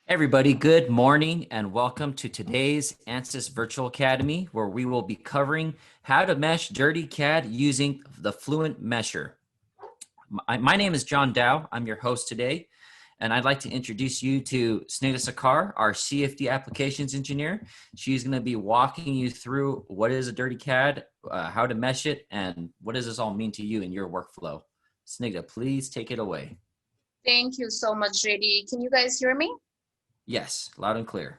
Everybody, good morning and welcome to today's Ansys Virtual Academy, where we will be covering how to mesh dirty CAD using the Fluent Mesher. My name is John Dow. I'm your host today, and I'd like to introduce you to Snehita Sakar, our CFD Applications Engineer. She's going to be walking you through what is a dirty CAD, how to mesh it, and what does this all mean to you in your workflow. Snehita, please take it away. Thank you so much, JD. Can you guys hear me? Yes, loud and clear.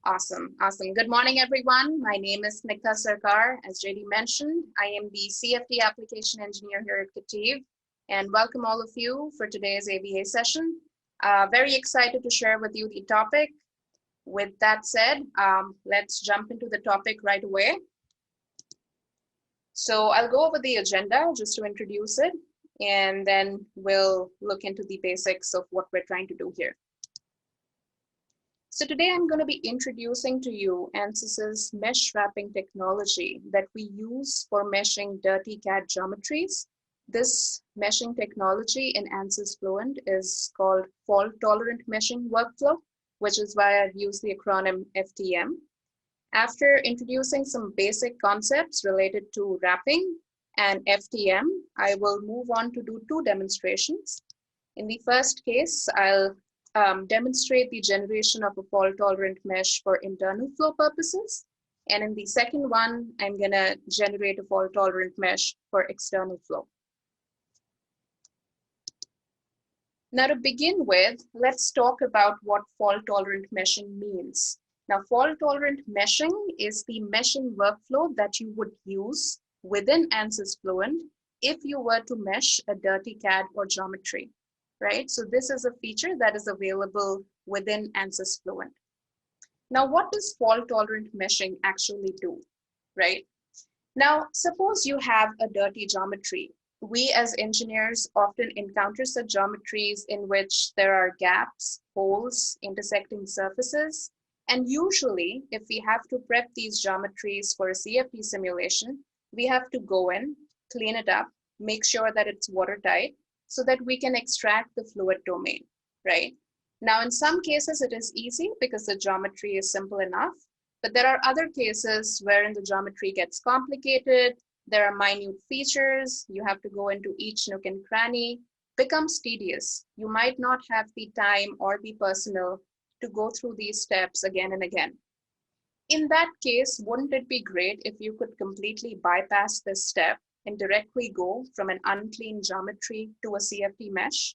Awesome. Good morning, everyone. My name is Snehita Sarkar. As JD mentioned, I am the CFD Application Engineer here at KETIV, and welcome all of you for today's AVA session. Very excited to share with you the topic. With that said, let's jump into the topic right away. So I'll go over the agenda just to introduce it, and then we'll look into the basics of what we're trying to do here. So today I'm going to be introducing to you Ansys's mesh wrapping technology that we use for meshing dirty CAD geometries. This meshing technology in Ansys Fluent is called fault-tolerant meshing workflow, which is why I've used the acronym FTM. After introducing some basic concepts related to wrapping and FTM, I will move on to do two demonstrations. In the first case, I'll demonstrate the generation of a fault-tolerant mesh for internal flow purposes. And in the second one, I'm going to generate a fault-tolerant mesh for external flow. Now, to begin with, let's talk about what fault-tolerant meshing means. Now, fault-tolerant meshing is the meshing workflow that you would use within Ansys Fluent if you were to mesh a dirty CAD or geometry. Right? So this is a feature that is available within Ansys Fluent. Now, what does fault-tolerant meshing actually do, right? Now, suppose you have a dirty geometry. We as engineers often encounter such geometries in which there are gaps, holes, intersecting surfaces. And usually, if we have to prep these geometries for a CFD simulation, we have to go in, clean it up, make sure that it's watertight, so that we can extract the fluid domain, right? Now, in some cases, it is easy because the geometry is simple enough, but there are other cases wherein the geometry gets complicated, there are minute features, you have to go into each nook and cranny, becomes tedious. You might not have the time or the personnel to go through these steps again and again. In that case, wouldn't it be great if you could completely bypass this step and directly go from an unclean geometry to a CFD mesh?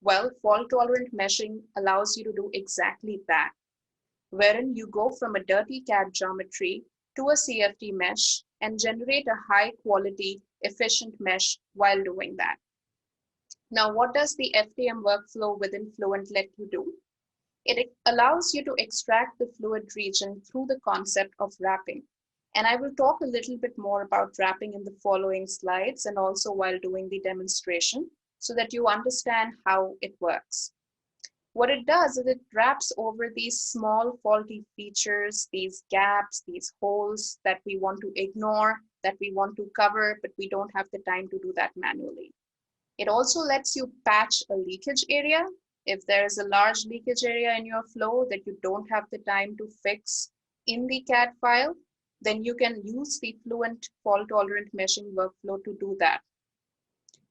Well, fault-tolerant meshing allows you to do exactly that, wherein you go from a dirty CAD geometry to a CFD mesh and generate a high-quality, efficient mesh while doing that. Now, what does the FTM workflow within Fluent let you do? It allows you to extract the fluid region through the concept of wrapping. And I will talk a little bit more about wrapping in the following slides and also while doing the demonstration so that you understand how it works. What it does is it wraps over these small faulty features, these gaps, these holes that we want to ignore, that we want to cover, but we don't have the time to do that manually. It also lets you patch a leakage area. If there is a large leakage area in your flow that you don't have the time to fix in the CAD file, then you can use the Fluent fault-tolerant meshing workflow to do that.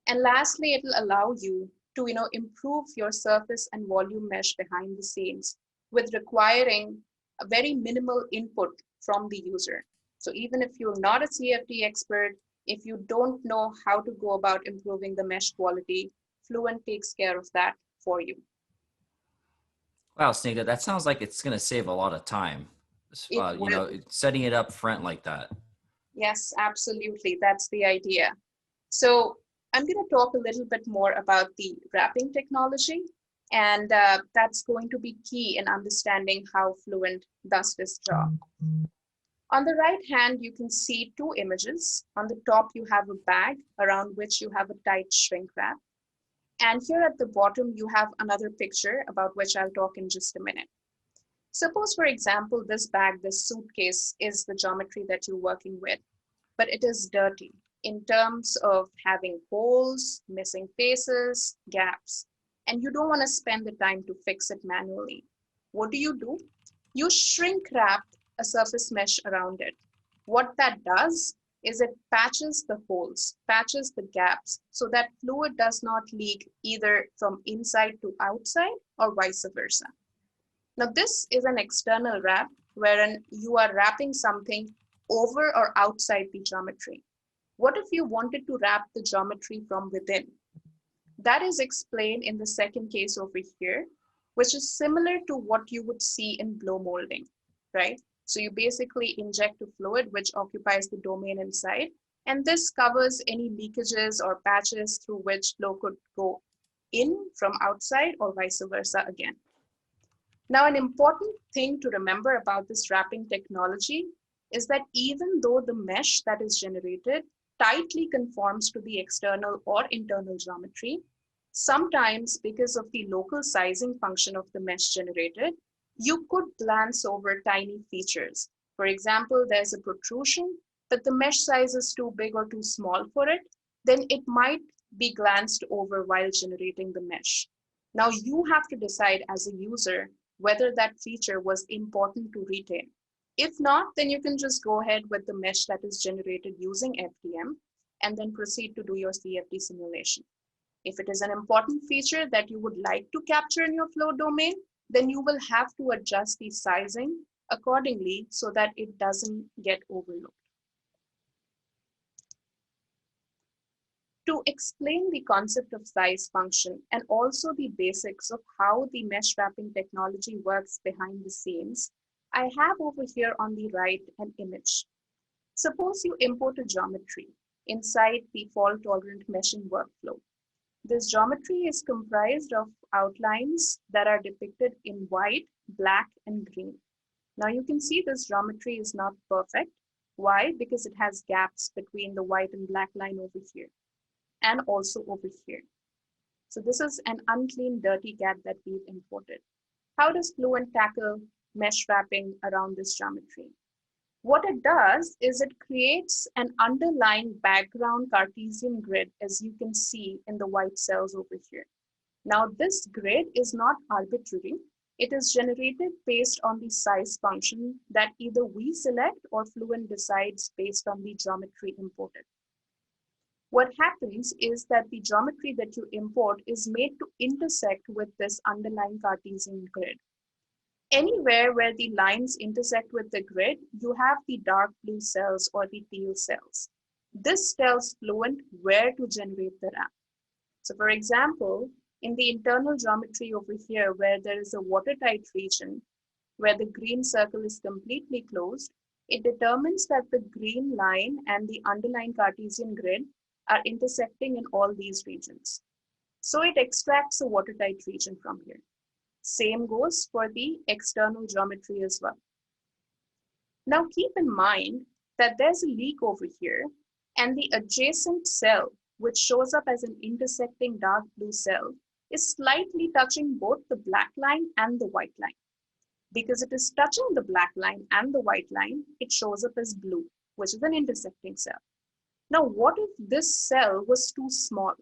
And lastly, it will allow you to improve your surface and volume mesh behind the scenes with requiring a very minimal input from the user. So even if you're not a CFD expert, if you don't know how to go about improving the mesh quality, Fluent takes care of that for you. Wow, Snehita, that sounds like it's going to save a lot of time. Setting it up front like that. Yes, absolutely. That's the idea. So I'm going to talk a little bit more about the wrapping technology, and that's going to be key in understanding how Fluent does this job. On the right hand, you can see two images. On the top, you have a bag around which you have a tight shrink wrap. And here at the bottom, you have another picture about which I'll talk in just a minute. Suppose, for example, this bag, this suitcase is the geometry that you're working with, but it is dirty in terms of having holes, missing faces, gaps, and you don't want to spend the time to fix it manually. What do? You shrink wrap a surface mesh around it. What that does is it patches the holes, patches the gaps, so that fluid does not leak either from inside to outside or vice versa. Now, this is an external wrap wherein you are wrapping something over or outside the geometry. What if you wanted to wrap the geometry from within? That is explained in the second case over here, which is similar to what you would see in blow molding, right? So you basically inject a fluid which occupies the domain inside, and this covers any leakages or patches through which flow could go in from outside or vice versa again. Now, an important thing to remember about this wrapping technology is that even though the mesh that is generated tightly conforms to the external or internal geometry, sometimes because of the local sizing function of the mesh generated, you could glance over tiny features. For example, there's a protrusion, but the mesh size is too big or too small for it, then it might be glanced over while generating the mesh. Now you have to decide as a user whether that feature was important to retain. If not, then you can just go ahead with the mesh that is generated using FDM and then proceed to do your CFD simulation. If it is an important feature that you would like to capture in your flow domain, then you will have to adjust the sizing accordingly so that it doesn't get overlooked. To explain the concept of size function and also the basics of how the mesh wrapping technology works behind the scenes, I have over here on the right an image. Suppose you import a geometry inside the fault-tolerant meshing workflow. This geometry is comprised of outlines that are depicted in white, black, and green. Now you can see this geometry is not perfect. Why? Because it has gaps between the white and black line over here and also over here. So this is an unclean, dirty CAD that we've imported. How does Fluent tackle mesh wrapping around this geometry? What it does is it creates an underlying background Cartesian grid, as you can see in the white cells over here. Now this grid is not arbitrary. It is generated based on the size function that either we select or Fluent decides based on the geometry imported. What happens is that the geometry that you import is made to intersect with this underlying Cartesian grid. Anywhere where the lines intersect with the grid, you have the dark blue cells or the teal cells. This tells Fluent where to generate the wrap. So for example, in the internal geometry over here, where there is a watertight region, where the green circle is completely closed, it determines that the green line and the underlying Cartesian grid are intersecting in all these regions. So it extracts a watertight region from here. Same goes for the external geometry as well. Now keep in mind that there's a leak over here and the adjacent cell, which shows up as an intersecting dark blue cell, is slightly touching both the black line and the white line. Because it is touching the black line and the white line, it shows up as blue, which is an intersecting cell. Now, what if this cell was too small?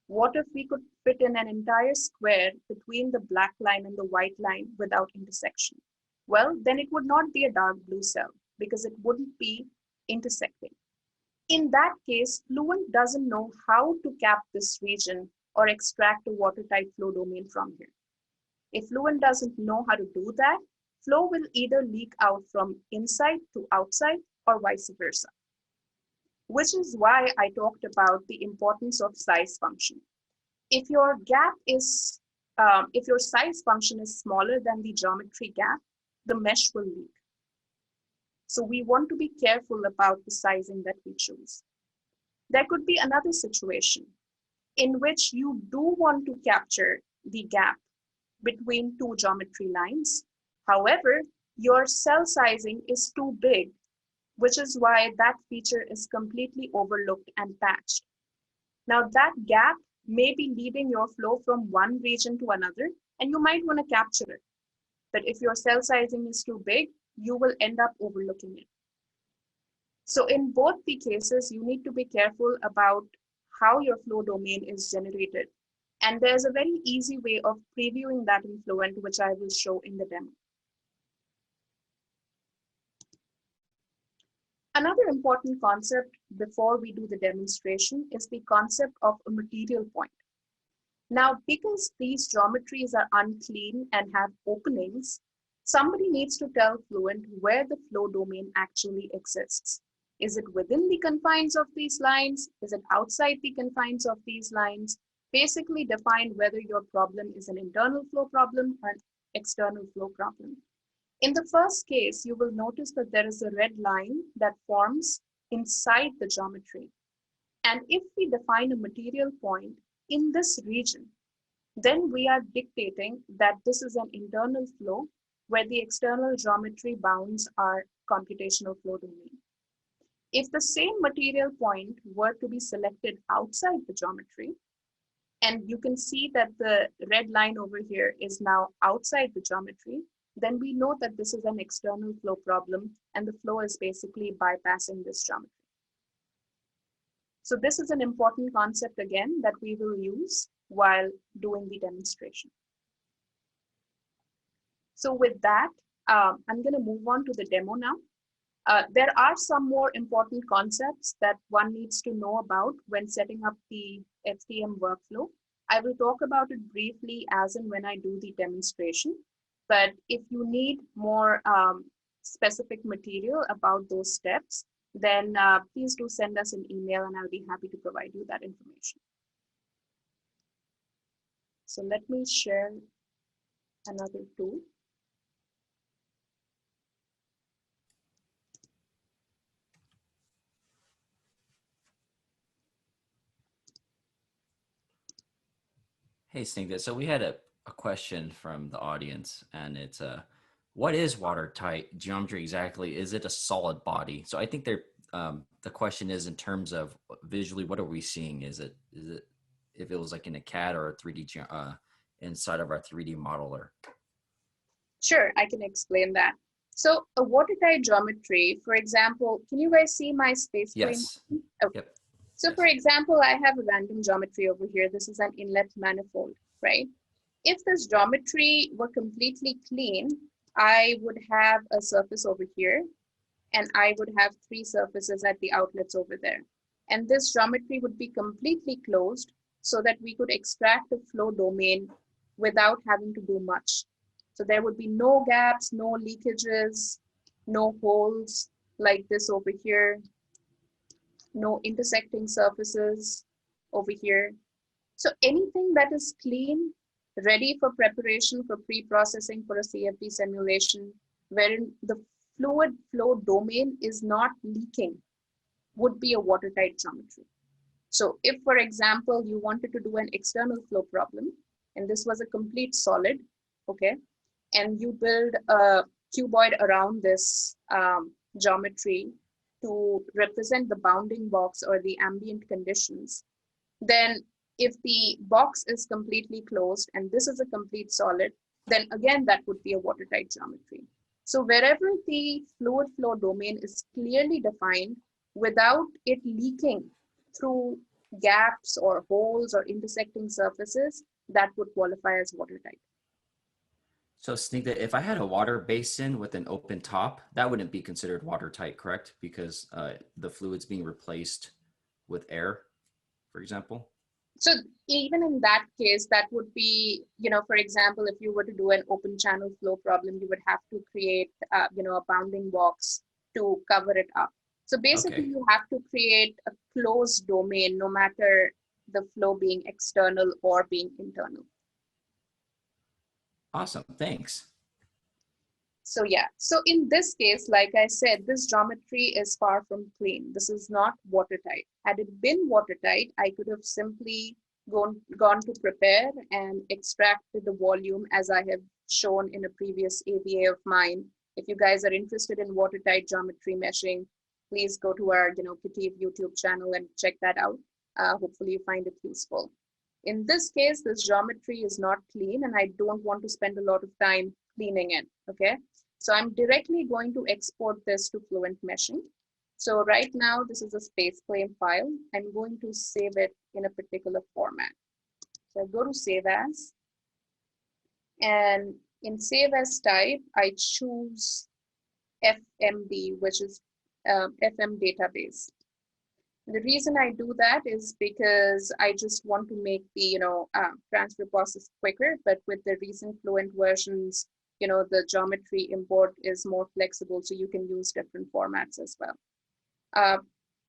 What if we could fit in an entire square between the black line and the white line without intersection? Well, then it would not be a dark blue cell because it wouldn't be intersecting. In that case, Fluent doesn't know how to cap this region or extract a watertight flow domain from here. If Fluent doesn't know how to do that, flow will either leak out from inside to outside or vice versa. Which is why I talked about the importance of size function. If your gap is, if your size function is smaller than the geometry gap, the mesh will leak. So we want to be careful about the sizing that we choose. There could be another situation in which you do want to capture the gap between two geometry lines. However, your cell sizing is too big, which is why that feature is completely overlooked and patched. Now that gap may be leading your flow from one region to another, and you might want to capture it. But if your cell sizing is too big, you will end up overlooking it. So in both the cases, you need to be careful about how your flow domain is generated. And there's a very easy way of previewing that in Fluent, which I will show in the demo. Another important concept before we do the demonstration is the concept of a material point. Now, because these geometries are unclean and have openings, somebody needs to tell Fluent where the flow domain actually exists. Is it within the confines of these lines? Is it outside the confines of these lines? Basically define whether your problem is an internal flow problem or an external flow problem. In the first case, you will notice that there is a red line that forms inside the geometry. And if we define a material point in this region, then we are dictating that this is an internal flow where the external geometry bounds are computational flow domain. If the same material point were to be selected outside the geometry, and you can see that the red line over here is now outside the geometry, then we know that this is an external flow problem and the flow is basically bypassing this geometry. So this is an important concept again that we will use while doing the demonstration. So with that, I'm going to move on to the demo now. There are some more important concepts that one needs to know about when setting up the FTM workflow. I will talk about it briefly as and when I do the demonstration. But if you need more specific material about those steps, then please do send us an email and I'll be happy to provide you that information. So let me share another tool. Hey, Snigdha. So we had a question from the audience, and it's what is watertight geometry exactly? Is it a solid body? So I think the question is in terms of visually, what are we seeing? Is it if it was like in a CAD or a 3D inside of our 3D modeler? Sure, I can explain that. So a watertight geometry, for example, can you guys see my space plane? Yes. Okay. Yep. So for example, I have a random geometry over here. This is an inlet manifold, right? If this geometry were completely clean, I would have a surface over here, and I would have 3 surfaces at the outlets over there. And this geometry would be completely closed so that we could extract the flow domain without having to do much. So there would be no gaps, no leakages, no holes like this over here, no intersecting surfaces over here. So anything that is clean, ready for preparation for pre-processing for a CFD simulation, wherein the fluid flow domain is not leaking, would be a watertight geometry. So if, for example, you wanted to do an external flow problem, and this was a complete solid, okay, and you build a cuboid around this geometry to represent the bounding box or the ambient conditions, then if the box is completely closed and this is a complete solid, then again, that would be a watertight geometry. So wherever the fluid flow domain is clearly defined without it leaking through gaps or holes or intersecting surfaces, that would qualify as watertight. So Snigdha, if I had a water basin with an open top, that wouldn't be considered watertight, correct? Because the fluid's being replaced with air, for example? So even in that case, that would be, for example, if you were to do an open channel flow problem, you would have to create, a bounding box to cover it up. So basically, Okay. you have to create a closed domain, no matter the flow being external or being internal. Awesome. Thanks. So yeah, so in this case, like I said, this geometry is far from clean. This is not watertight. Had it been watertight, I could have simply gone to prepare and extracted the volume as I have shown in a previous AVA of mine. If you guys are interested in watertight geometry meshing, please go to our KETIV YouTube channel and check that out. Hopefully you find it useful. In this case, this geometry is not clean and I don't want to spend a lot of time cleaning it, okay? So I'm directly going to export this to Fluent Meshing. So right now, this is a space plane file. I'm going to save it in a particular format. So I go to Save As, and in Save As type, I choose FMD, which is FM database. The reason I do that is because I just want to make the transfer process quicker. But with the recent Fluent versions, the geometry import is more flexible, so you can use different formats as well.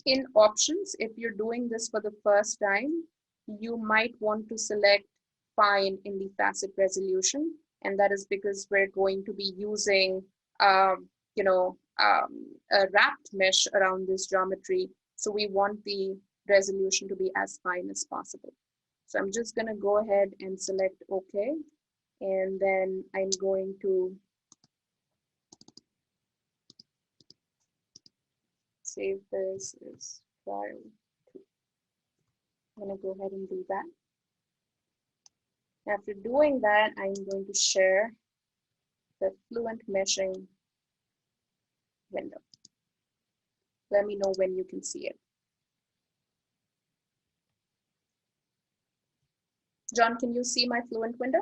In options, if you're doing this for the first time, you might want to select fine in the facet resolution, and that is because we're going to be using a wrapped mesh around this geometry. So we want the resolution to be as fine as possible. So I'm just going to go ahead and select OK. And then I'm going to save this as trial 2. I'm going to go ahead and do that. After doing that, I'm going to share the Fluent meshing window. Let me know when you can see it. John, can you see my Fluent window?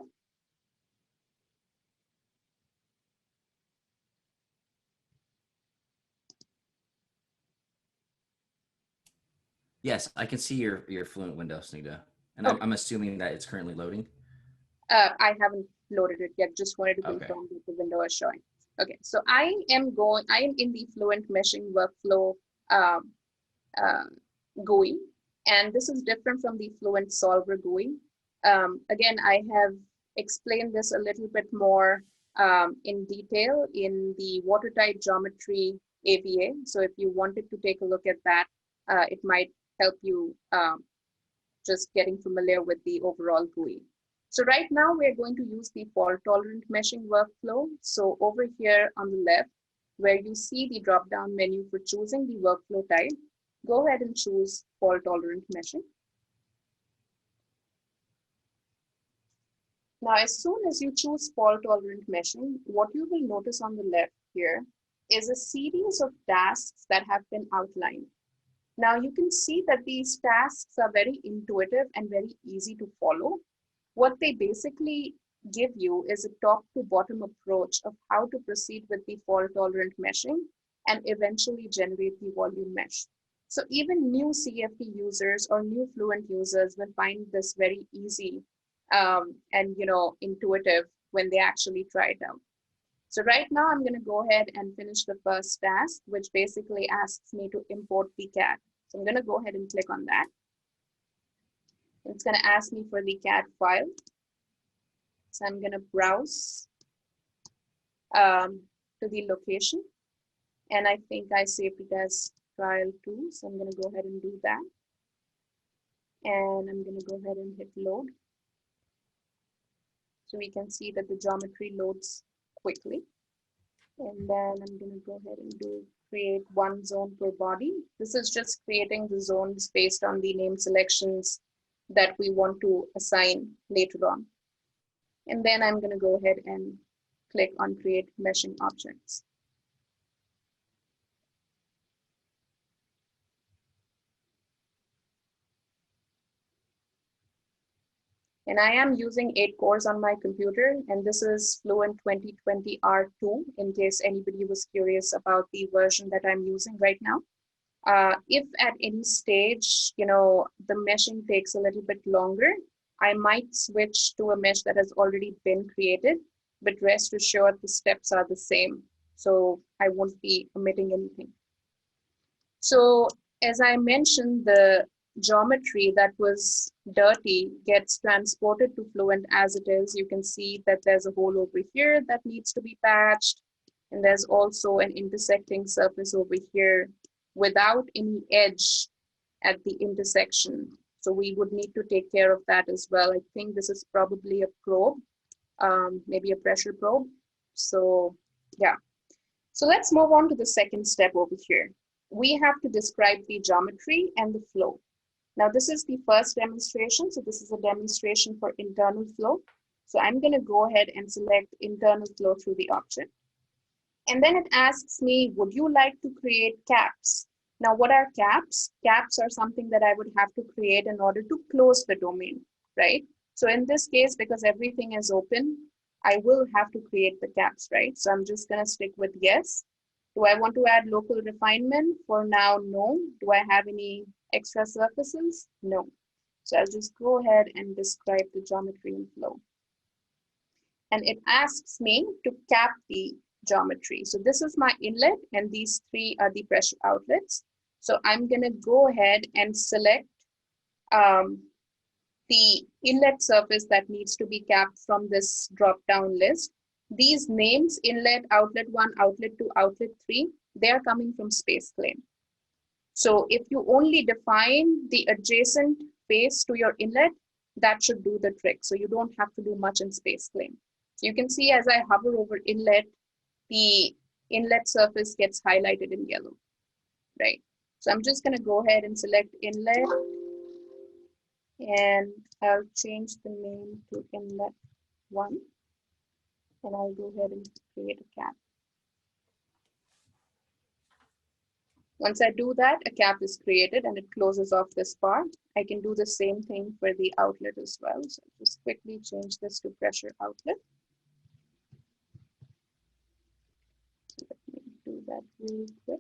Yes, I can see your Fluent window, Snigdha. And Okay. I'm assuming that it's currently loading. I haven't loaded it yet. Just wanted to confirm that the window is showing. Okay, so I am in the Fluent meshing workflow GUI, and this is different from the Fluent Solver GUI. Again, I have explained this a little bit more in detail in the watertight geometry AVA. So if you wanted to take a look at that, it might help you just getting familiar with the overall GUI. So right now we're going to use the fault-tolerant meshing workflow. So over here on the left, where you see the drop-down menu for choosing the workflow type, go ahead and choose fault-tolerant meshing. Now, as soon as you choose fault-tolerant meshing, what you will notice on the left here is a series of tasks that have been outlined. Now, you can see that these tasks are very intuitive and very easy to follow. What they basically give you is a top-to-bottom approach of how to proceed with the fault-tolerant meshing and eventually generate the volume mesh. So even new CFD users or new Fluent users will find this very easy and intuitive when they actually try it out. So right now I'm going to go ahead and finish the first task, which basically asks me to import the CAD. So I'm going to go ahead and click on that. It's going to ask me for the CAD file. So I'm going to browse to the location. And I think I saved it as trial 2. So I'm going to go ahead and do that. And I'm going to go ahead and hit load. So we can see that the geometry loads quickly. And then I'm going to go ahead and create one zone per body. This is just creating the zones based on the name selections that we want to assign later on. And then I'm going to go ahead and click on create meshing objects. And I am using 8 cores on my computer, and this is Fluent 2020 R2 in case anybody was curious about the version that I'm using right now. If at any stage, the meshing takes a little bit longer, I might switch to a mesh that has already been created, but rest assured the steps are the same. So I won't be omitting anything. So as I mentioned, the geometry that was dirty gets transported to Fluent as it is. You can see that there's a hole over here that needs to be patched. And there's also an intersecting surface over here without any edge at the intersection. So we would need to take care of that as well. I think this is probably a probe, maybe a pressure probe. So yeah. So let's move on to the second step over here. We have to describe the geometry and the flow. Now this is the first demonstration. So this is a demonstration for internal flow. So I'm going to go ahead and select internal flow through the object. And then it asks me, would you like to create caps? Now, what are caps? Caps are something that I would have to create in order to close the domain, right? So in this case, because everything is open, I will have to create the caps, right? So I'm just gonna stick with yes. Do I want to add local refinement? For now, no. Do I have any extra surfaces? No. So I'll just go ahead and describe the geometry in flow. And it asks me to cap the geometry. So this is my inlet and these three are the pressure outlets. So I'm gonna go ahead and select the inlet surface that needs to be capped from this drop-down list. These names, inlet, outlet 1, outlet 2, outlet 3, they are coming from space claim. So if you only define the adjacent face to your inlet, that should do the trick. So you don't have to do much in space claim. So you can see as I hover over inlet, the inlet surface gets highlighted in yellow, right? So I'm just gonna go ahead and select inlet, and I'll change the name to inlet 1, and I'll go ahead and create a cap. Once I do that, a cap is created and it closes off this part. I can do the same thing for the outlet as well. So I'll just quickly change this to pressure outlet. Let me do that really quick.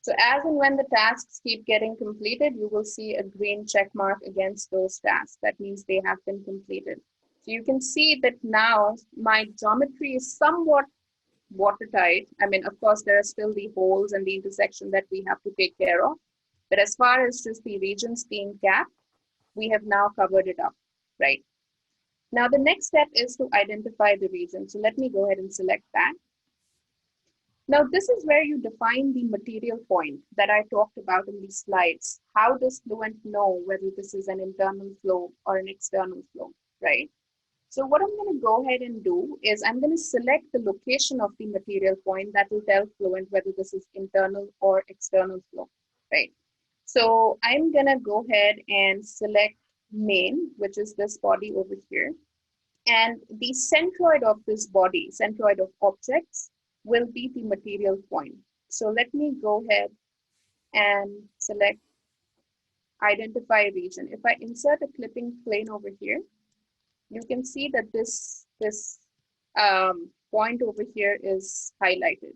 So as and when the tasks keep getting completed, you will see a green check mark against those tasks. That means they have been completed. So you can see that now my geometry is somewhat watertight. I mean, of course, there are still the holes and the intersection that we have to take care of. But as far as just the regions being capped, we have now covered it up, right? Now, the next step is to identify the region. So let me go ahead and select that. Now, this is where you define the material point that I talked about in these slides. How does Fluent know whether this is an internal flow or an external flow, right? So what I'm going to go ahead and do is I'm going to select the location of the material point that will tell Fluent whether this is internal or external flow, right? So I'm going to go ahead and select main, which is this body over here. And the centroid of this body, centroid of objects, will be the material point. So let me go ahead and select identify region. If I insert a clipping plane over here, you can see that this point over here is highlighted.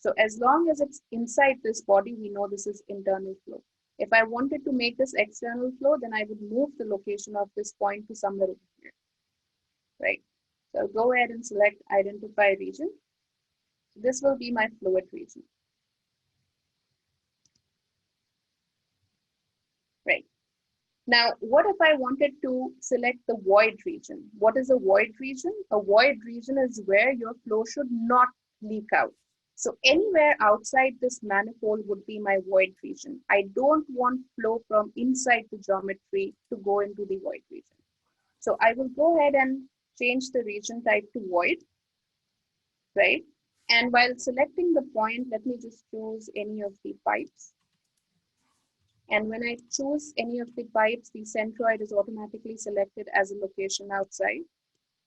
So as long as it's inside this body, we know this is internal flow. If I wanted to make this external flow, then I would move the location of this point to somewhere over here, right? So I'll go ahead and select identify region. This will be my fluid region, right? Now, what if I wanted to select the void region? What is a void region? A void region is where your flow should not leak out. So anywhere outside this manifold would be my void region. I don't want flow from inside the geometry to go into the void region. So I will go ahead and change the region type to void, right? And while selecting the point, let me just choose any of the pipes. And when I choose any of the pipes, the centroid is automatically selected as a location outside.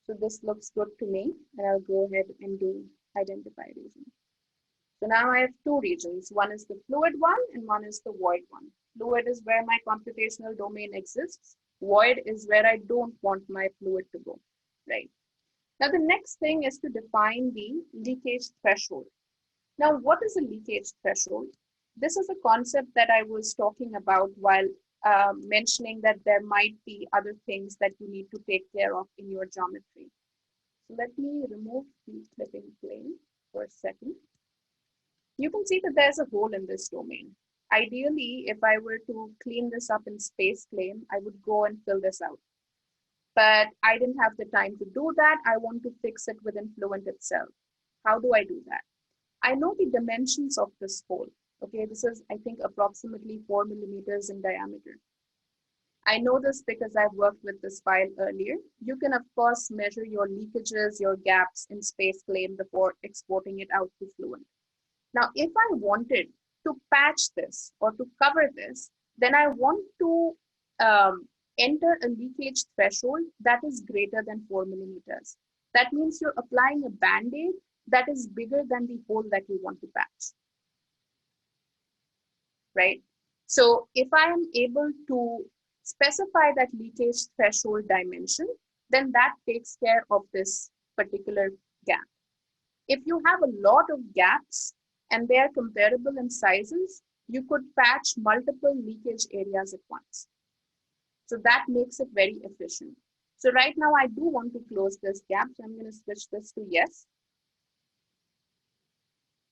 So this looks good to me, and I'll go ahead and do identify region. So now I have two regions. One is the fluid one and one is the void one. Fluid is where my computational domain exists. Void is where I don't want my fluid to go, right? Now the next thing is to define the leakage threshold. Now, what is a leakage threshold? This is a concept that I was talking about while mentioning that there might be other things that you need to take care of in your geometry. So let me remove the clipping plane for a second. You can see that there's a hole in this domain. Ideally, if I were to clean this up in space claim, I would go and fill this out. But I didn't have the time to do that. I want to fix it within Fluent itself. How do I do that? I know the dimensions of this hole. Okay, this is, I think, approximately 4 millimeters in diameter. I know this because I've worked with this file earlier. You can, of course, measure your leakages, your gaps in space claim before exporting it out to Fluent. Now, if I wanted to patch this or to cover this, then I want to enter a leakage threshold that is greater than 4 millimeters. That means you're applying a Band-Aid that is bigger than the hole that you want to patch, right? So if I am able to specify that leakage threshold dimension, then that takes care of this particular gap. If you have a lot of gaps and they are comparable in sizes, you could patch multiple leakage areas at once. So that makes it very efficient. So right now I do want to close this gap. So I'm going to switch this to yes.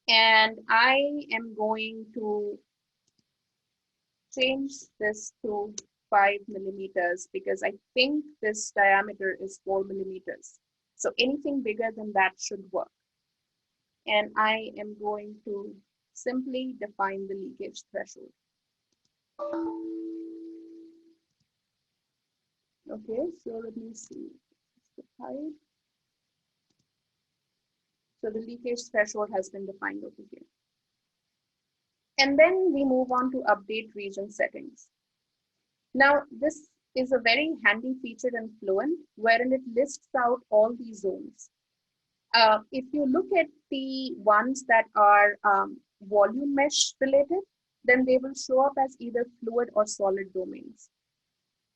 And I am going to change this to 5 millimeters because I think this diameter is 4 millimeters. So anything bigger than that should work. And I am going to simply define the leakage threshold. Okay, so let me see. So the leakage threshold has been defined over here. And then we move on to update region settings. Now, this is a very handy feature in Fluent, wherein it lists out all these zones. If you look at the ones that are volume mesh related, then they will show up as either fluid or solid domains.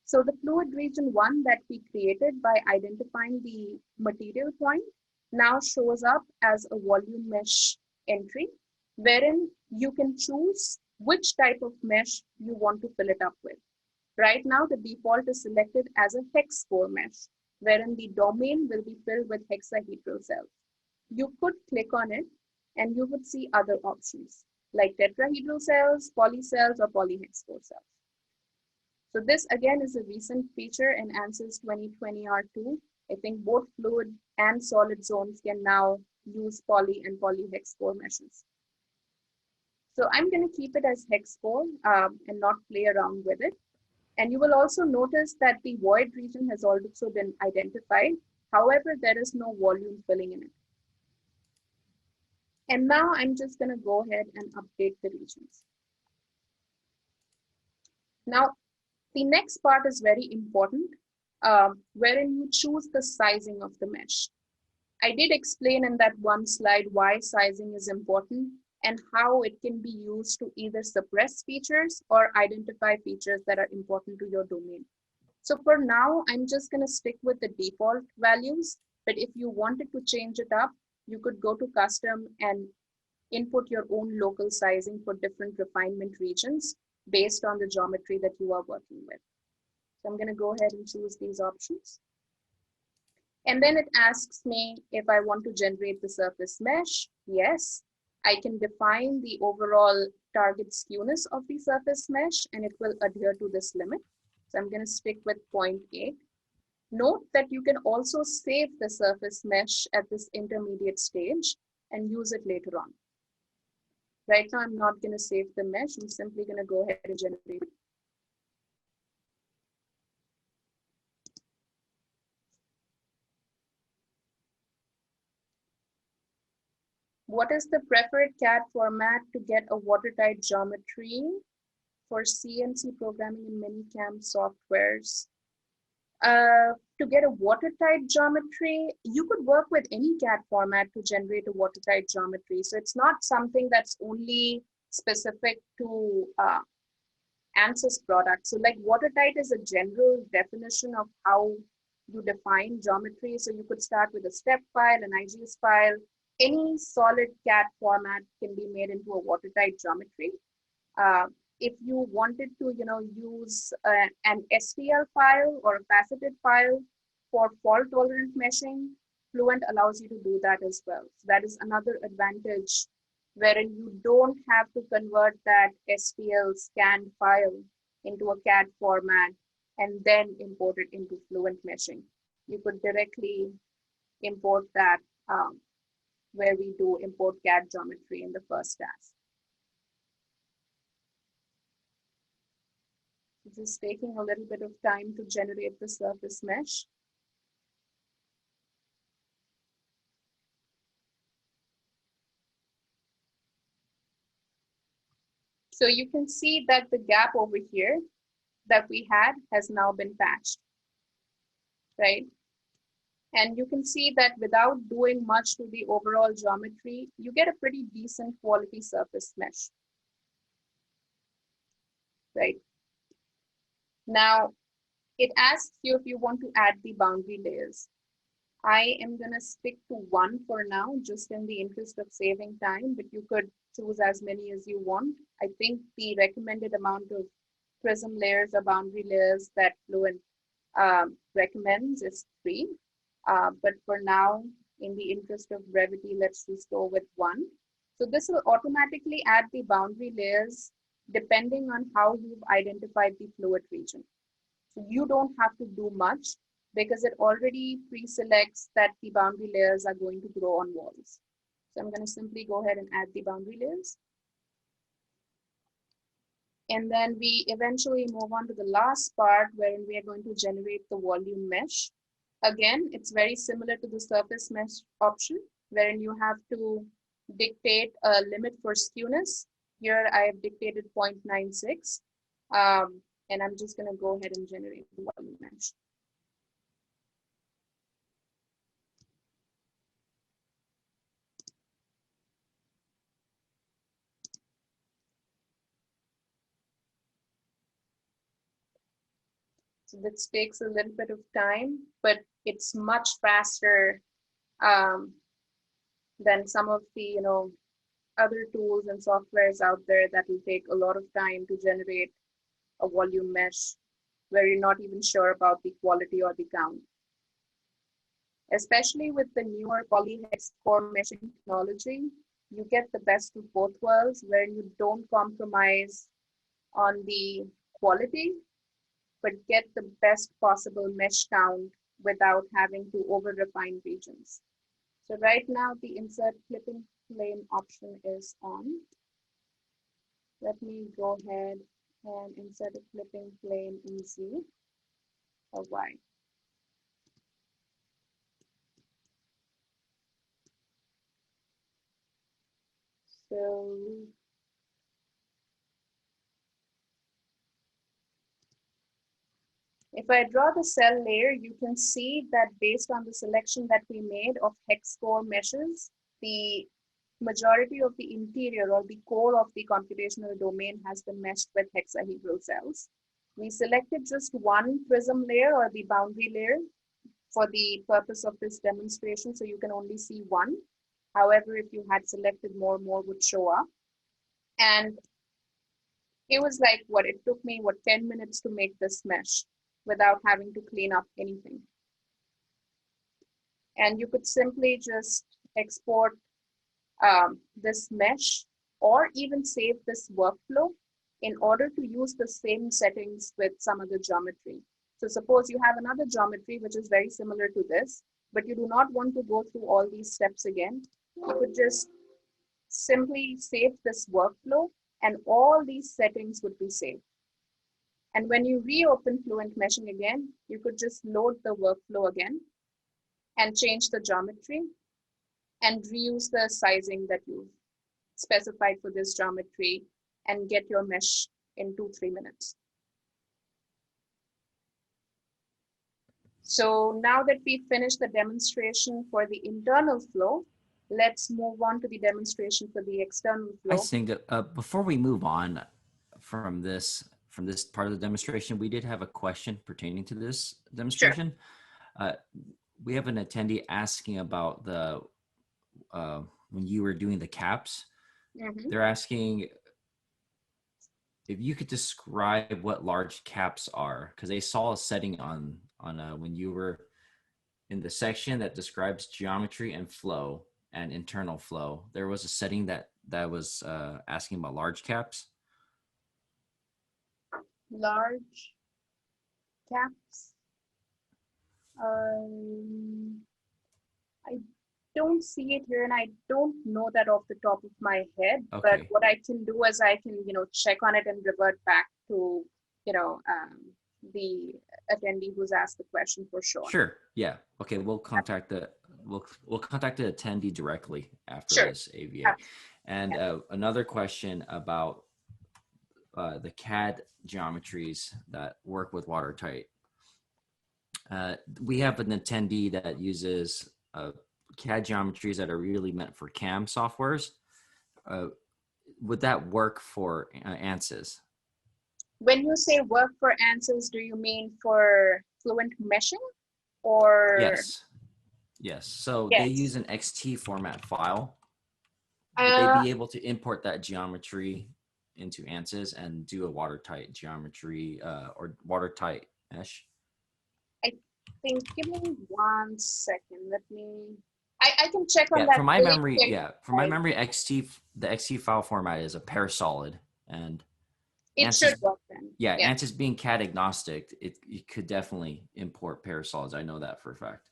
So the fluid region 1 that we created by identifying the material point now shows up as a volume mesh entry, wherein you can choose which type of mesh you want to fill it up with. Right now, the default is selected as a hex core mesh, wherein the domain will be filled with hexahedral cells. You could click on it and you would see other options like tetrahedral cells, polycells, or polyhex core cells. So this again is a recent feature in Ansys 2020 R2. I think both fluid and solid zones can now use poly and polyhex core meshes. So I'm going to keep it as hex core and not play around with it. And you will also notice that the void region has also been identified. However, there is no volume filling in it. And now I'm just going to go ahead and update the regions. Now, the next part is very important, wherein you choose the sizing of the mesh. I did explain in that one slide why sizing is important and how it can be used to either suppress features or identify features that are important to your domain. So for now, I'm just going to stick with the default values, but if you wanted to change it up, you could go to custom and input your own local sizing for different refinement regions based on the geometry that you are working with. So I'm going to go ahead and choose these options. And then it asks me if I want to generate the surface mesh. Yes, I can define the overall target skewness of the surface mesh and it will adhere to this limit. So I'm going to stick with 0.8. Note that you can also save the surface mesh at this intermediate stage and use it later on. Right now, I'm not going to save the mesh. I'm simply going to go ahead and generate it. What is the preferred CAD format to get a watertight geometry for CNC programming in many CAM softwares? To get a watertight geometry, you could work with any CAD format to generate a watertight geometry. So it's not something that's only specific to Ansys products. So like watertight is a general definition of how you define geometry. So you could start with a step file, an IGS file. Any solid CAD format can be made into a watertight geometry. If you wanted to, use an STL file or a faceted file for fault-tolerant meshing, Fluent allows you to do that as well. So that is another advantage wherein you don't have to convert that STL scanned file into a CAD format and then import it into Fluent meshing. You could directly import that where we do import CAD geometry in the first task. Just taking a little bit of time to generate the surface mesh. So you can see that the gap over here that we had has now been patched, right? And you can see that without doing much to the overall geometry, you get a pretty decent quality surface mesh, right? Now, it asks you if you want to add the boundary layers. I am gonna stick to one for now, just in the interest of saving time, but you could choose as many as you want. I think the recommended amount of prism layers or boundary layers that Fluent recommends is 3. But for now, in the interest of brevity, let's just go with 1. So this will automatically add the boundary layers depending on how you've identified the fluid region. So you don't have to do much because it already pre-selects that the boundary layers are going to grow on walls. So I'm going to simply go ahead and add the boundary layers. And then we eventually move on to the last part wherein we are going to generate the volume mesh. Again, it's very similar to the surface mesh option, wherein you have to dictate a limit for skewness. Here I have dictated 0.96, and I'm just going to go ahead and generate the volume mesh. So this takes a little bit of time, but it's much faster than some of the other tools and softwares out there that will take a lot of time to generate a volume mesh where you're not even sure about the quality or the count. Especially with the newer polyhex core meshing technology, you get the best of both worlds where you don't compromise on the quality, but get the best possible mesh count without having to over-refine regions. So right now, the insert clipping plane option is on. Let me go ahead and insert a clipping plane in Z or Y. So if I draw the cell layer, you can see that based on the selection that we made of hex core meshes, the majority of the interior or the core of the computational domain has been meshed with hexahedral cells. We selected just one prism layer or the boundary layer for the purpose of this demonstration, so you can only see one. However, if you had selected more would show up. And it was like, it took me 10 minutes to make this mesh without having to clean up anything. And you could simply just export this mesh or even save this workflow in order to use the same settings with some other geometry. So suppose you have another geometry which is very similar to this, but you do not want to go through all these steps again. You could just simply save this workflow and all these settings would be saved. And when you reopen Fluent Meshing again, you could just load the workflow again and change the geometry and reuse the sizing that you specified for this geometry and get your mesh in 2-3 minutes. So now that we've finished the demonstration for the internal flow, let's move on to the demonstration for the external flow. I think before we move on from this part of the demonstration, we did have a question pertaining to this demonstration. Sure. We have an attendee asking about the when you were doing the caps. Mm-hmm. They're asking if you could describe what large caps are, because they saw a setting on when you were in the section that describes geometry and flow and internal flow. There was a setting that was asking about large caps. Large caps. I don't see it here, and I don't know that off the top of my head. Okay. But what I can do is I can check on it and revert back to the attendee who's asked the question for sure. Sure. Yeah. Okay. We'll contact the attendee directly after Sure. this AVA. And another question about the CAD geometries that work with watertight. We have an attendee that uses CAD geometries that are really meant for CAM softwares. Would that work for Ansys? When you say work for Ansys, do you mean for Fluent meshing or? Yes. Yes. So Yes. they use an XT format file. Would they be able to import that geometry into Ansys and do a watertight geometry or watertight mesh? I think, give me 1 second. Let me, I can check on Yeah, that. from my really memory, quick. yeah, from my memory, the XT file format is a pair solid, and It Ansys, should work then. yeah, Ansys being CAD agnostic, it could definitely import pair solids. I know that for a fact.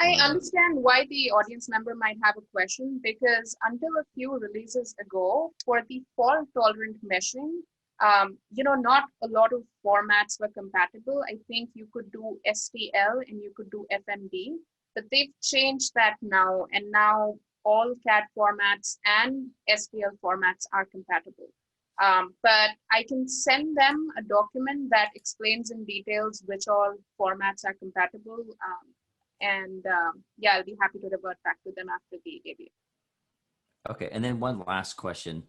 I understand why the audience member might have a question, because until a few releases ago, for the fault-tolerant meshing, not a lot of formats were compatible. I think you could do STL and you could do FMD, but they've changed that now, and now all CAD formats and STL formats are compatible. But I can send them a document that explains in details which all formats are compatible. Yeah, I'll be happy to revert back to them after the AVA. Okay, and then one last question.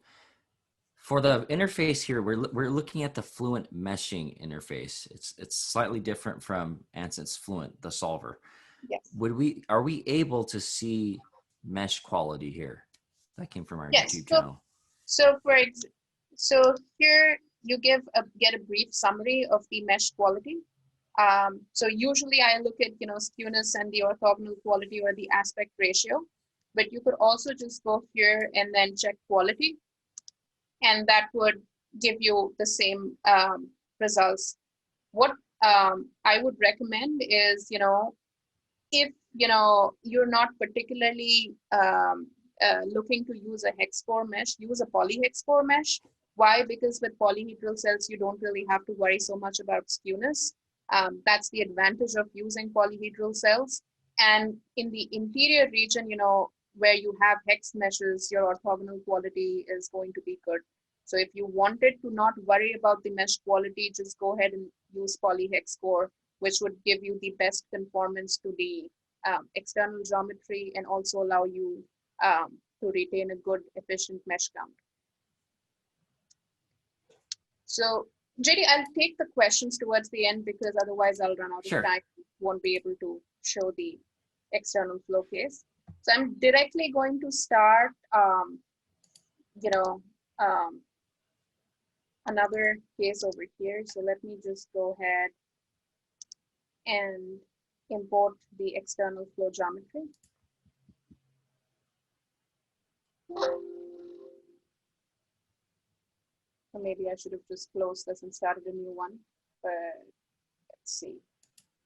For the interface here, we're looking at the Fluent meshing interface. It's slightly different from Ansys Fluent, the solver. Yes. Are we able to see mesh quality here? That came from our yes. YouTube channel. So here you get a brief summary of the mesh quality. So usually I look at skewness and the orthogonal quality or the aspect ratio, but you could also just go here and then check quality, and that would give you the same results. What I would recommend is, if you're not particularly looking to use a hex core mesh, use a polyhex core mesh. Why? Because with polyhedral cells, you don't really have to worry so much about skewness. That's the advantage of using polyhedral cells. And in the interior region, where you have hex meshes, your orthogonal quality is going to be good. So if you wanted to not worry about the mesh quality, just go ahead and use polyhex core, which would give you the best conformance to the external geometry and also allow you to retain a good efficient mesh count. So JD, I'll take the questions towards the end because otherwise I'll run out of time. Won't be able to show the external flow case. So I'm directly going to start, another case over here. So let me just go ahead and import the external flow geometry. So maybe I should have just closed this and started a new one, but let's see.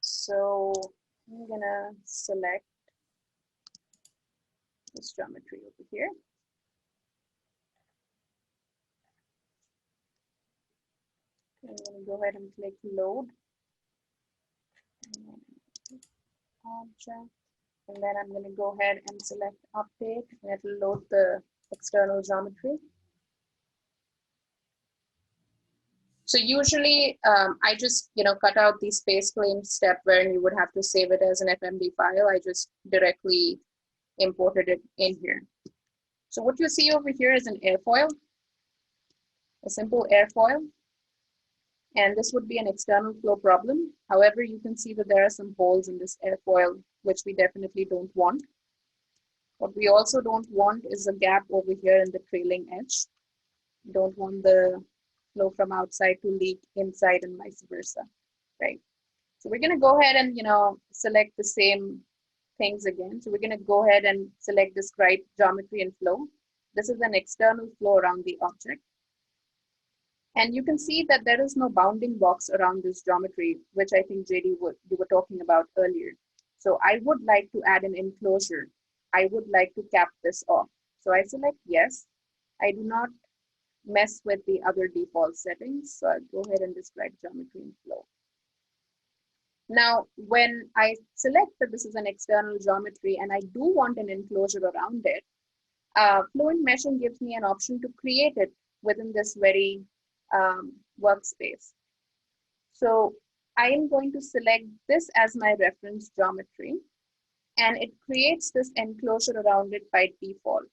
So I'm gonna select this geometry over here. I'm gonna go ahead and click load. Object. And then I'm going to go ahead and select update, and it'll load the external geometry. So usually I just cut out the space claim step where you would have to save it as an FMD file. I just directly imported it in here. So what you see over here is an airfoil, a simple airfoil. And this would be an external flow problem. However, you can see that there are some holes in this airfoil, which we definitely don't want. What we also don't want is a gap over here in the trailing edge. We don't want the flow from outside to leak inside and vice versa, right? So we're gonna go ahead and select the same things again. So we're gonna go ahead and select describe geometry and flow. This is an external flow around the object. And you can see that there is no bounding box around this geometry, which I think JD, you were talking about earlier. So I would like to add an enclosure. I would like to cap this off. So I select yes. I do not mess with the other default settings. So I'll go ahead and describe geometry and flow. Now, when I select that this is an external geometry and I do want an enclosure around it, Fluent Meshing gives me an option to create it within this very workspace. So I am going to select this as my reference geometry, and it creates this enclosure around it by default.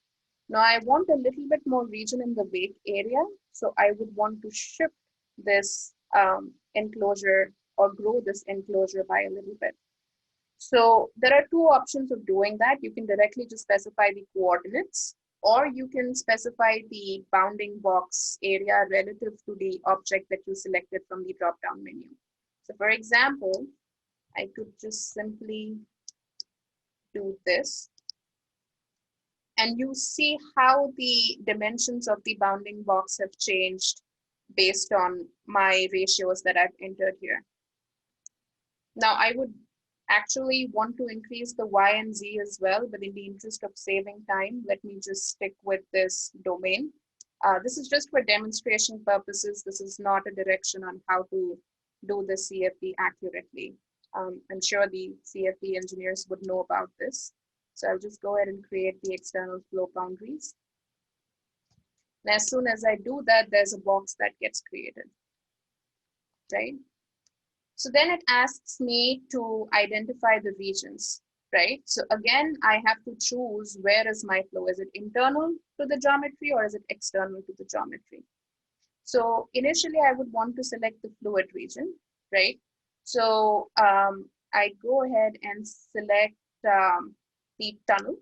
Now I want a little bit more region in the wake area, so I would want to shift this enclosure or grow this enclosure by a little bit. So there are two options of doing that. You can directly just specify the coordinates, or you can specify the bounding box area relative to the object that you selected from the drop-down menu. So for example, I could just simply do this. And you see how the dimensions of the bounding box have changed based on my ratios that I've entered here. Now I would actually want to increase the Y and Z as well, but in the interest of saving time, let me just stick with this domain. This is just for demonstration purposes. This is not a direction on how to do the CFD accurately. I'm sure the CFD engineers would know about this. So I'll just go ahead and create the external flow boundaries. And as soon as I do that, there's a box that gets created, right? So then it asks me to identify the regions, right? So again, I have to choose where is my flow. Is it internal to the geometry or is it external to the geometry? So initially I would want to select the fluid region, right? So I go ahead and select the tunnel.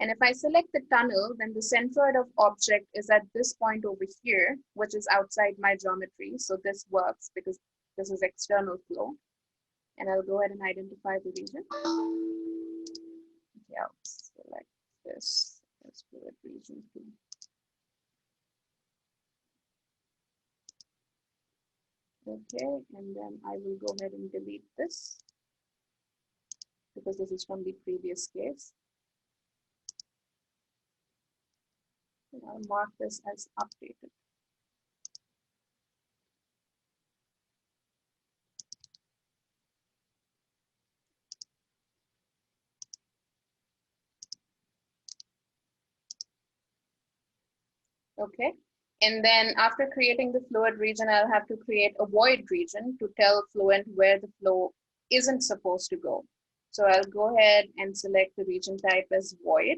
And if I select the tunnel, then the centroid of object is at this point over here, which is outside my geometry. So this works because this is external flow. And I'll go ahead and identify the region. Okay, I'll select this as fluid region 2. Okay, and then I will go ahead and delete this because this is from the previous case. And I'll mark this as updated. Okay, and then after creating the fluid region, I'll have to create a void region to tell Fluent where the flow isn't supposed to go. So I'll go ahead and select the region type as void.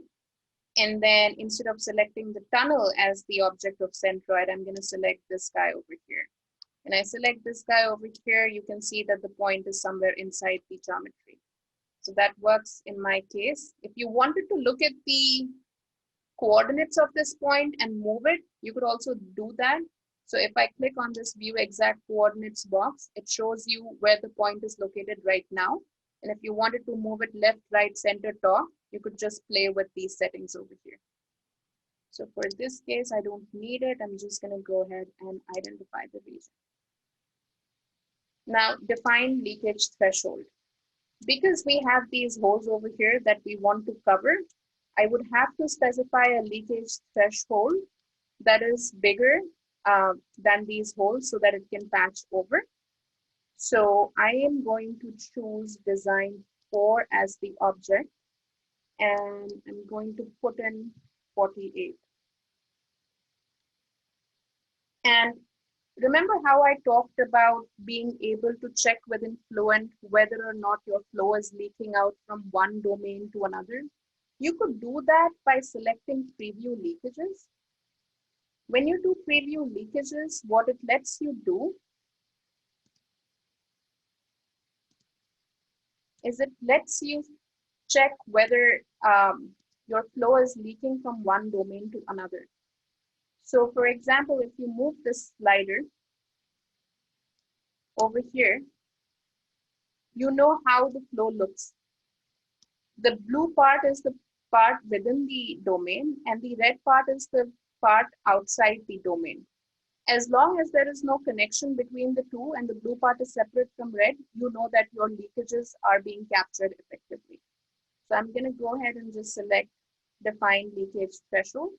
And then instead of selecting the tunnel as the object of centroid, I'm going to select this guy over here. And I select this guy over here, you can see that the point is somewhere inside the geometry. So that works in my case. If you wanted to look at the coordinates of this point and move it, you could also do that. So if I click on this view exact coordinates box, it shows you where the point is located right now. And if you wanted to move it left, right, center, top, you could just play with these settings over here. So for this case, I don't need it. I'm just going to go ahead and identify the region. Now define leakage threshold. Because we have these holes over here that we want to cover, I would have to specify a leakage threshold that is bigger than these holes so that it can patch over. So I am going to choose design 4 as the object, and I'm going to put in 48. And remember how I talked about being able to check within Fluent whether or not your flow is leaking out from one domain to another? You could do that by selecting preview leakages. When you do preview leakages, what it lets you do is it lets you check whether your flow is leaking from one domain to another. So for example, if you move this slider over here, you know how the flow looks. The blue part is the part within the domain, and the red part is the part outside the domain. As long as there is no connection between the two and the blue part is separate from red, you know that your leakages are being captured effectively. So I'm going to go ahead and just select define leakage threshold.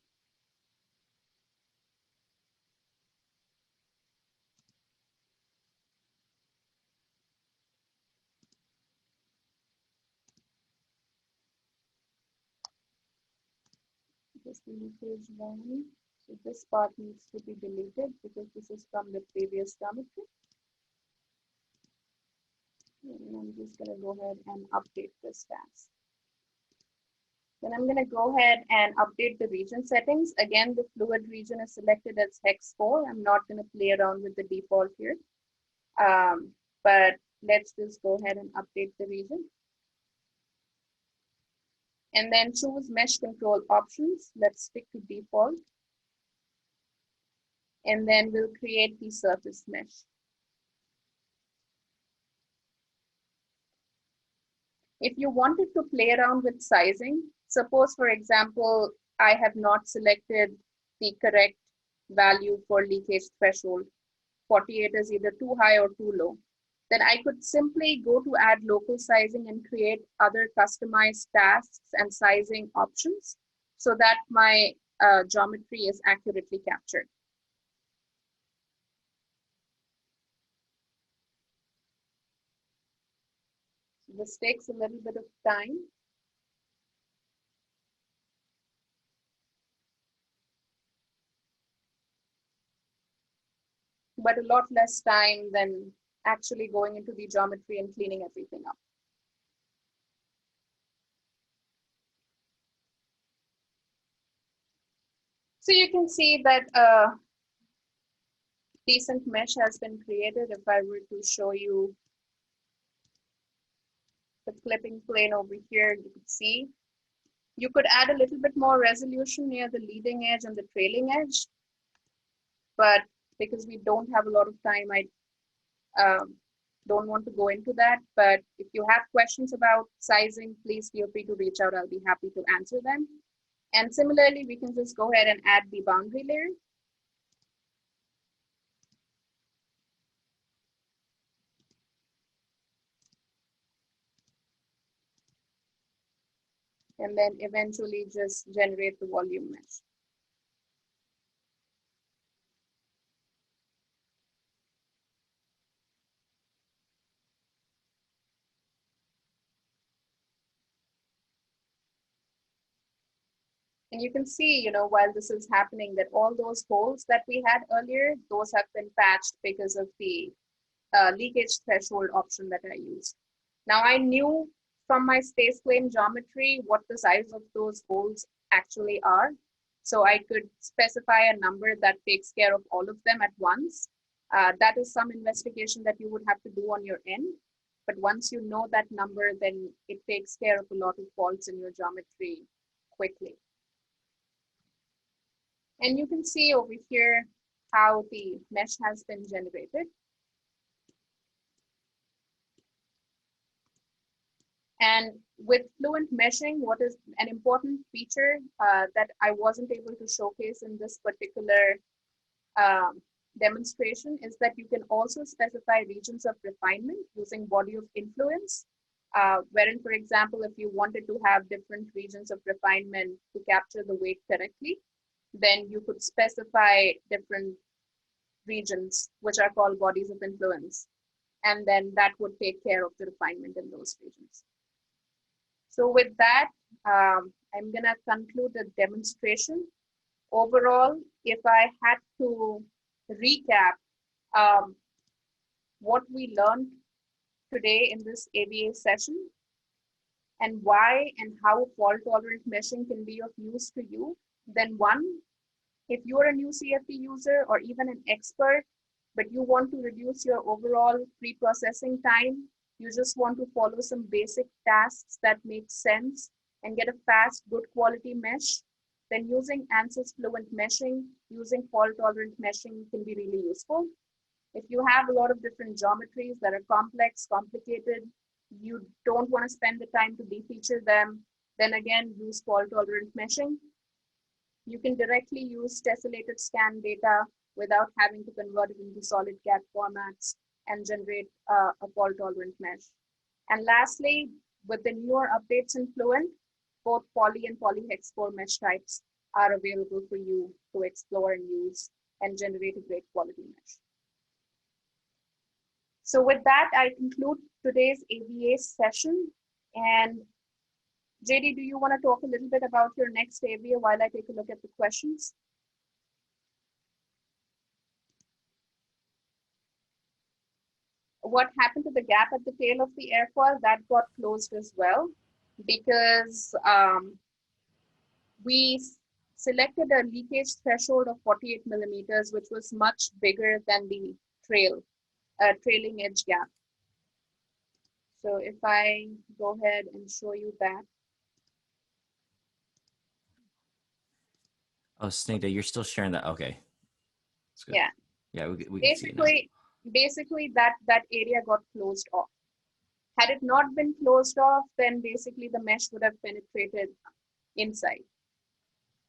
Just the leakage one. So this part needs to be deleted because this is from the previous geometry. And I'm just going to go ahead and update this task. Then I'm going to go ahead and update the region settings. Again, the fluid region is selected as hex 4. I'm not going to play around with the default here. But let's just go ahead and update the region. And then choose mesh control options. Let's stick to default. And then we'll create the surface mesh. If you wanted to play around with sizing, suppose, for example, I have not selected the correct value for leakage threshold. 48 is either too high or too low. Then I could simply go to add local sizing and create other customized tasks and sizing options so that my geometry is accurately captured. So this takes a little bit of time. But a lot less time than actually going into the geometry and cleaning everything up. So you can see that a decent mesh has been created. If I were to show you the clipping plane over here, you could see. You could add a little bit more resolution near the leading edge and the trailing edge. But because we don't have a lot of time, I don't want to go into that. But if you have questions about sizing, please feel free to reach out. I'll be happy to answer them. And similarly, we can just go ahead and add the boundary layer. And then eventually just generate the volume mesh. And you can see, while this is happening, that all those holes that we had earlier, those have been patched because of the leakage threshold option that I used. Now I knew from my space plane geometry what the size of those holes actually are. So I could specify a number that takes care of all of them at once. That is some investigation that you would have to do on your end. But once you know that number, then it takes care of a lot of faults in your geometry quickly. And you can see over here how the mesh has been generated. And with Fluent meshing, what is an important feature that I wasn't able to showcase in this particular demonstration is that you can also specify regions of refinement using body of influence, wherein, for example, if you wanted to have different regions of refinement to capture the weight correctly, then you could specify different regions, which are called bodies of influence. And then that would take care of the refinement in those regions. So with that, I'm gonna conclude the demonstration. Overall, if I had to recap what we learned today in this ABA session and why and how fault-tolerant meshing can be of use to you, then one, if you're a new CFD user or even an expert, but you want to reduce your overall pre-processing time, you just want to follow some basic tasks that make sense and get a fast, good quality mesh, then using Ansys Fluent meshing, using fault-tolerant meshing can be really useful. If you have a lot of different geometries that are complex, complicated, you don't want to spend the time to defeature them, then again, use fault-tolerant meshing. You can directly use tessellated scan data without having to convert it into solid CAD formats and generate a fault-tolerant mesh. And lastly, with the newer updates in Fluent, both poly and polyhex4 mesh types are available for you to explore and use and generate a great quality mesh. So with that, I conclude today's ABA session. And JD, do you want to talk a little bit about your next area while I take a look at the questions? What happened to the gap at the tail of the airfoil? That got closed as well because we selected a leakage threshold of 48 millimeters, which was much bigger than the trailing edge gap. So if I go ahead and show you that. Oh, Snigdha, you're still sharing that. Okay. That's good. Yeah. Yeah, we can see it now. Basically that area got closed off. Had it not been closed off, then basically the mesh would have penetrated inside.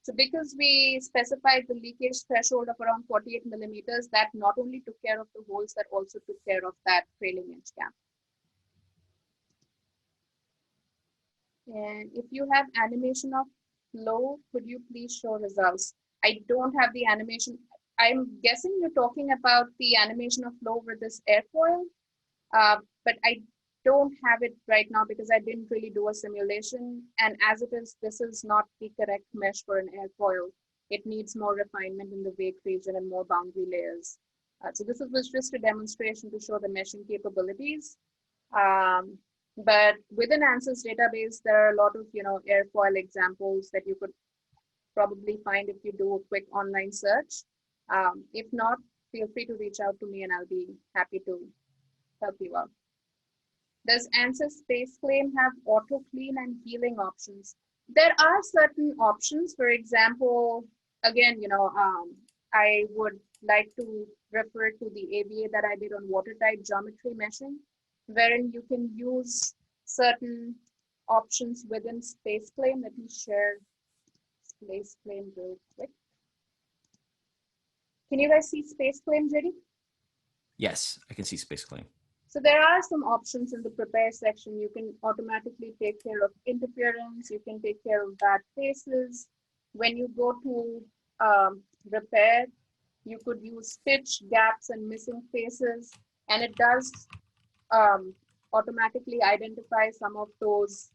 So because we specified the leakage threshold of around 48 millimeters, that not only took care of the holes, that also took care of that trailing edge gap. And if you have animation of flow, could you please show results? I don't have the animation. I'm guessing you're talking about the animation of flow with this airfoil, but I don't have it right now because I didn't really do a simulation. And as it is, this is not the correct mesh for an airfoil. It needs more refinement in the wake region and more boundary layers. So this was just a demonstration to show the meshing capabilities. But within Ansys database, there are a lot of airfoil examples that you could probably find if you do a quick online search. If not, feel free to reach out to me and I'll be happy to help you out. Does Ansys Space Claim have auto clean and healing options? There are certain options. For example, again, I would like to refer to the ABA that I did on watertight geometry meshing, wherein you can use certain options within Space Claim. Let me share Space Claim real quick. Can you guys see Space Claim, JD? Yes, I can see Space Claim. So there are some options in the prepare section. You can automatically take care of interference. You can take care of bad faces. When you go to repair, you could use stitch, gaps, and missing faces. And it does automatically identify some of those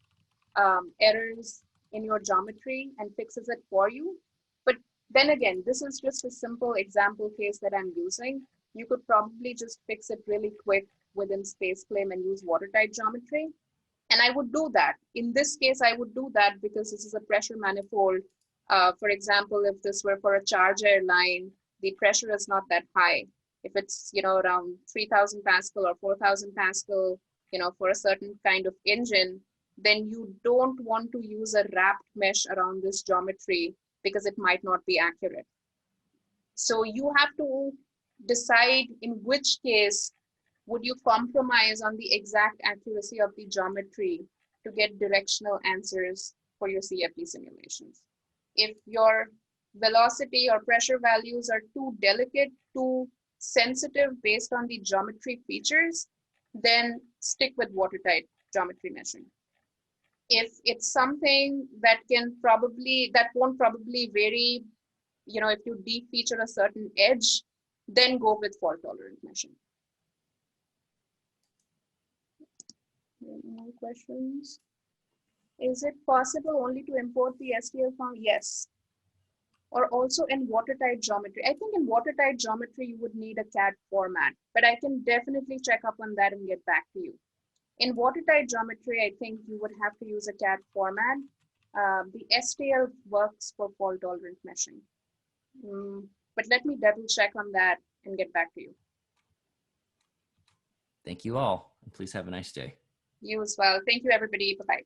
errors in your geometry and fixes it for you. But then again, this is just a simple example case that I'm using. You could probably just fix it really quick within Space Claim and use watertight geometry. And I would do that. In this case, I would do that because this is a pressure manifold. For example, if this were for a charge airline, the pressure is not that high. If it's around 3,000 Pascal or 4,000 Pascal, for a certain kind of engine, then you don't want to use a wrapped mesh around this geometry because it might not be accurate. So you have to decide in which case would you compromise on the exact accuracy of the geometry to get directional answers for your CFD simulations. If your velocity or pressure values are too delicate, too sensitive based on the geometry features, then stick with watertight geometry meshing. If it's something that won't probably vary, if you de-feature a certain edge, then go with fault-tolerant meshing. Any more questions? Is it possible only to import the STL file? Yes. Or also in watertight geometry. I think in watertight geometry, you would need a CAD format, but I can definitely check up on that and get back to you. In watertight geometry, I think you would have to use a CAD format. The STL works for fault-tolerant meshing. But let me double check on that and get back to you. Thank you all, and please have a nice day. You as well. Thank you, everybody. Bye-bye.